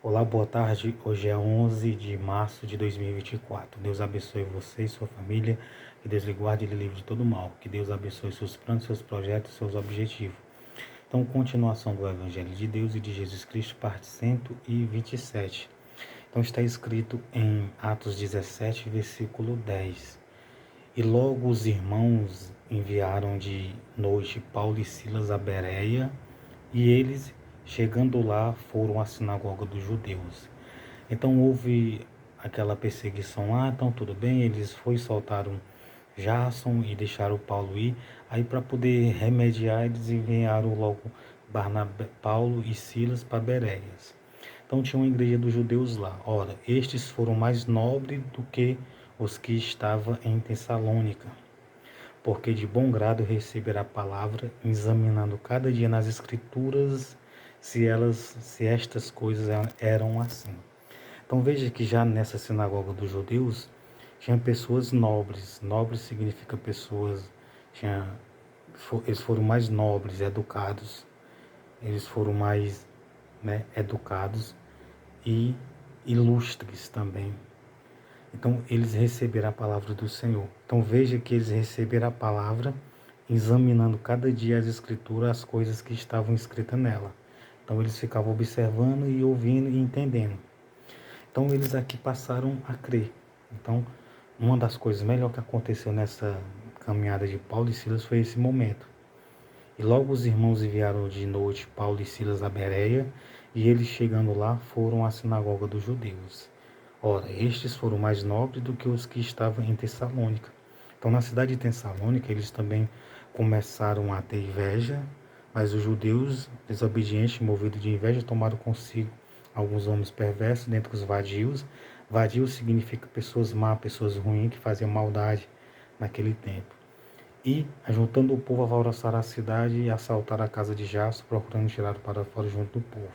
Olá, boa tarde. Hoje é 11 de março de 2024. Deus abençoe você e sua família. Que Deus lhe guarde e lhe livre de todo mal. Que Deus abençoe seus planos, seus projetos, seus objetivos. Então, continuação do Evangelho de Deus e de Jesus Cristo, parte 127. Então, está escrito em Atos 17, versículo 10. E logo os irmãos enviaram de noite Paulo e Silas a Bereia, e eles, chegando lá, foram à sinagoga dos judeus. Então houve aquela perseguição lá, então tudo bem, eles soltaram Jason e deixaram Paulo ir. Aí para poder remediar, eles enviaram logo Paulo e Silas para Bereias. Então tinha uma igreja dos judeus lá. Ora, estes foram mais nobres do que os que estavam em Tessalônica, porque de bom grado receberam a palavra, examinando cada dia nas escrituras se estas coisas eram assim. Então veja que já nessa sinagoga dos judeus tinha pessoas nobres. Nobres significa pessoas, eles foram mais nobres, educados. Eles foram mais, educados e ilustres também. Então eles receberam a palavra do Senhor. Então veja que eles receberam a palavra, examinando cada dia as escrituras, as coisas que estavam escritas nela. Então eles ficavam observando e ouvindo e entendendo. Então eles aqui passaram a crer. Então, uma das coisas melhor que aconteceu nessa caminhada de Paulo e Silas foi esse momento. E logo os irmãos enviaram de noite Paulo e Silas a Bereia, e eles chegando lá foram à sinagoga dos judeus. Ora, estes foram mais nobres do que os que estavam em Tessalônica. Então, na cidade de Tessalônica, eles também começaram a ter inveja, mas os judeus, desobedientes, movidos de inveja, tomaram consigo alguns homens perversos dentre os vadios. Vadios significa pessoas má, pessoas ruins que faziam maldade naquele tempo. E, juntando o povo, alvoroçaram a cidade e assaltaram a casa de Jason, procurando tirar para fora junto do povo.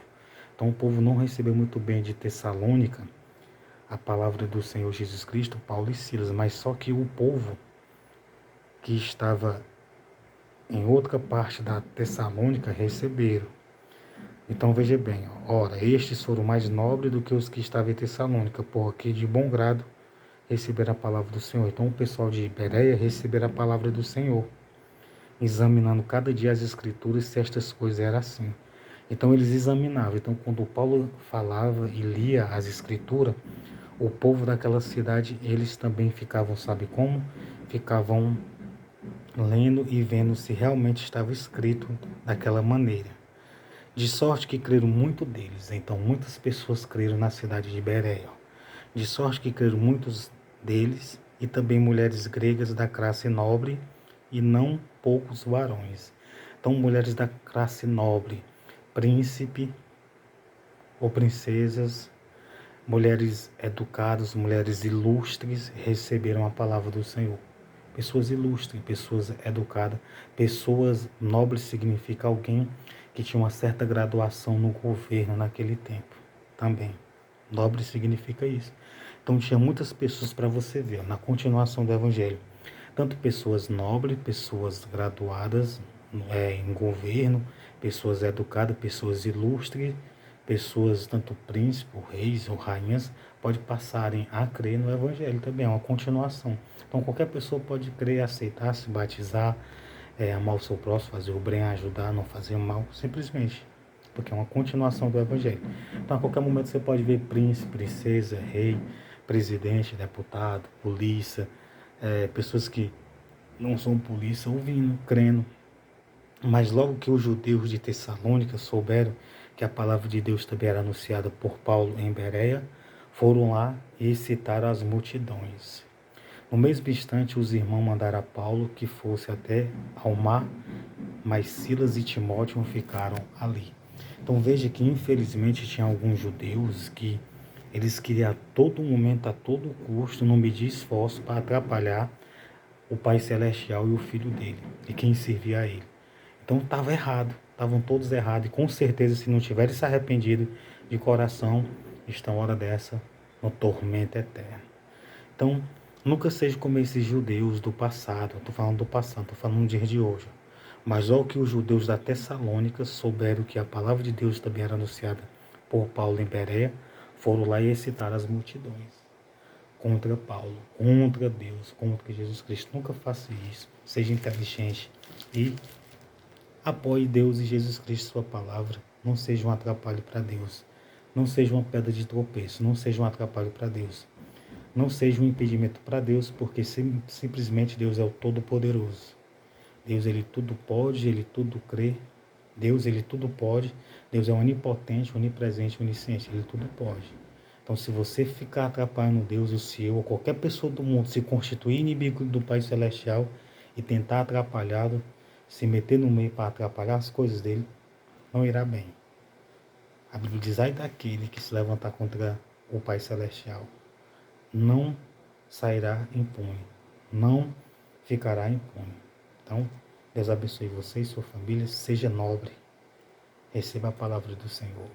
Então o povo não recebeu muito bem de Tessalônica a palavra do Senhor Jesus Cristo, Paulo e Silas, mas só que o povo que estava em outra parte da Tessalônica receberam. Então veja bem, ora, estes foram mais nobres do que os que estavam em Tessalônica, porque de bom grado receberam a palavra do Senhor. Então o pessoal de Bereia receberam a palavra do Senhor, examinando cada dia as escrituras se estas coisas eram assim. Então eles examinavam. Então quando Paulo falava e lia as escrituras, o povo daquela cidade, eles também ficavam, sabe como? Ficavam lendo e vendo se realmente estava escrito daquela maneira. De sorte que creram muito deles. Então muitas pessoas creram na cidade de Bereia. De sorte que creram muitos deles e também mulheres gregas da classe nobre e não poucos varões. Então mulheres da classe nobre, príncipe ou princesas, mulheres educadas, mulheres ilustres receberam a palavra do Senhor. Pessoas ilustres, pessoas educadas, pessoas nobres significa alguém que tinha uma certa graduação no governo naquele tempo também. Nobre significa isso. Então tinha muitas pessoas para você ver, na continuação do Evangelho. Tanto pessoas nobres, pessoas graduadas em governo, pessoas educadas, pessoas ilustres, pessoas, tanto príncipes, reis ou rainhas, pode passarem a crer no Evangelho também, é uma continuação. Então qualquer pessoa pode crer, aceitar, se batizar, amar o seu próximo, fazer o bem, ajudar, não fazer o mal, simplesmente, porque é uma continuação do Evangelho. Então a qualquer momento você pode ver príncipe, princesa, rei, presidente, deputado, polícia, pessoas que não são polícia, ouvindo, crendo. Mas logo que os judeus de Tessalônica souberam que a palavra de Deus também era anunciada por Paulo em Bereia, foram lá e excitaram as multidões. No mesmo instante, os irmãos mandaram a Paulo que fosse até ao mar, mas Silas e Timóteo ficaram ali. Então veja que infelizmente tinha alguns judeus que eles queriam a todo momento, a todo custo, não medir esforço para atrapalhar o Pai Celestial e o Filho dele, e quem servia a ele. Então estava errado, estavam todos errados, e com certeza se não tiverem se arrependido de coração, estão hora dessa no tormento eterno. Então, nunca seja como esses judeus do passado, estou falando do passado, estou falando do dia de hoje. Mas olha que os judeus da Tessalônica souberam que a palavra de Deus também era anunciada por Paulo em Bereia, foram lá e excitaram as multidões contra Paulo, contra Deus, contra Jesus Cristo. Nunca faça isso. Seja inteligente e apoie Deus e Jesus Cristo, sua palavra. Não seja um atrapalho para Deus. Não seja uma pedra de tropeço. Não seja um atrapalho para Deus. Não seja um impedimento para Deus, porque simplesmente Deus é o Todo-Poderoso. Deus, Ele tudo pode, Ele tudo crê. Deus, Ele tudo pode. Deus é onipotente, onipresente, onisciente. Ele tudo pode. Então, se você ficar atrapalhando Deus, ou se eu ou qualquer pessoa do mundo se constituir inimigo do Pai Celestial e tentar atrapalhá-lo, se meter no meio para atrapalhar as coisas dele, não irá bem. A Bíblia diz: ai daquele que se levantar contra o Pai Celestial, não sairá impune, não ficará impune. Então, Deus abençoe você e sua família, seja nobre, receba a palavra do Senhor.